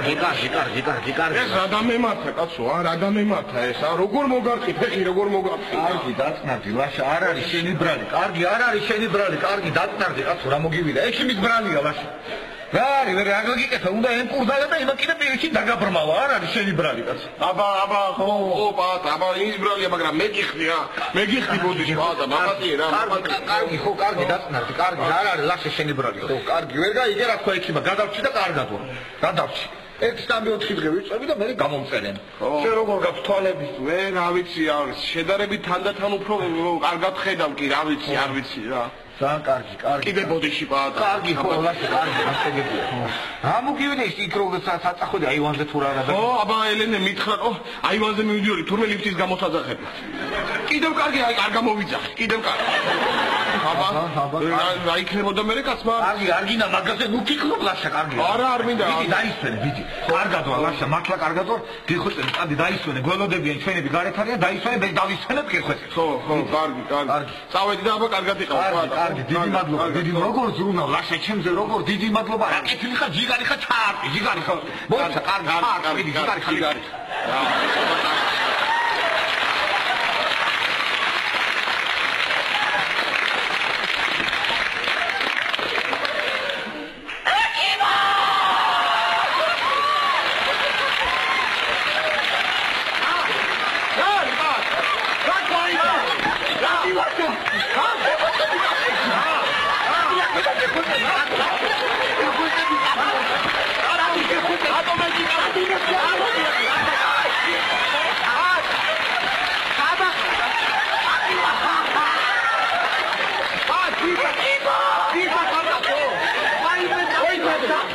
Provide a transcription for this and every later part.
კარგი. ეს რა დამემართა კაცო, რა დამემართა ეს? როგორ მოგარყი ფეხი, როგორ მოგარყი? კარგი დაწნარდი, ლაშა, არ არის შენი ბრალი. კარგი, არ არის შენი ბრალი. კარგი დაწნარდი კაცო, რა მოგივიდა? ეს იმის ბრალია ლაშა. რა არის, ვერ აგიგეკეთა, უნდა ემკურდალა და იმა კიდე პირში დაგაბრმავა, არ არის შენი ბრალი კაცო. აბა, ხო, აბა, იმის ბრალია, მაგრამ მე გიხდი რა. მე გიხდი ბოდიში, ბატა, მამატიე რა. კარგი, ხო, კარგი დაწნარდი, კარგი, არ არის ლაშა შენი ბრალი. ხო, კარგი, ვერ გაიგე რა თქვა იქნება, გადავჭი და კარგად ვარ. გადავჭი. 1-4 დღე ვიწევი და მე გამომწერენ. შენ როგორ გაქვს თვალების? მე რა ვიცი, არის შედარებით თანდათან უფრო კარგად ხედავ კი, რა ვიცი, არ ვიცი რა. ძალიან კარგი. კიდე ბოდიში პაატა. კარგი, ხო, ლაშა, კარგი, ასეგებია. რა მოგივიდა ის იქ როგორ საწახვედი აივანზე თუ რა და. ო, აბა ელენე მითხრა, აივანზე მივიდიოდი, თურმე ლიფტის გამოსაძახები. კიდევ კარგი, არ გამოვიძახი, კიდევ კარგი. აბა, რა იქნებოდა მე კაცმა? კარგი, მაგაზე ნუ ფიქრობ ლაშა, კარგი. არა, არ მინდა. ბიჭი დაისვენე, ბიჭი. კარგად ვარ ლაშა, მართლა კარგად ვარ. გიხვეწენ, წადი დაისვენე, გველოდებიან ჩვენები გარეთ არიან, დაისვენე, მე დავისვენებ გიხვეწენ. ხო, კარგი. წავედი და აბა კარგად იყავ. კარგი, დიდი მადლობა. დიდი როგორ ზრუნავ ლაშა ჩემზე, როგორ დიდი მადლობა. რა კეთილი ხარ, ჯიგარი ხარ, ჩაარტი, ჯიგარი ხარ. მოიცა, კარგი, ჯიგარი ხარ.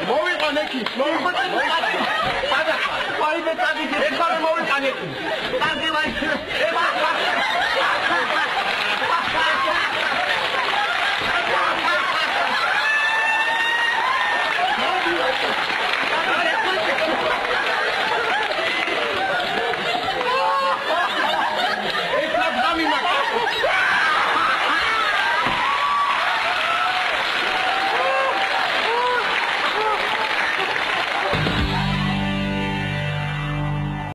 Მოიყვანე კი, მოიყვანე.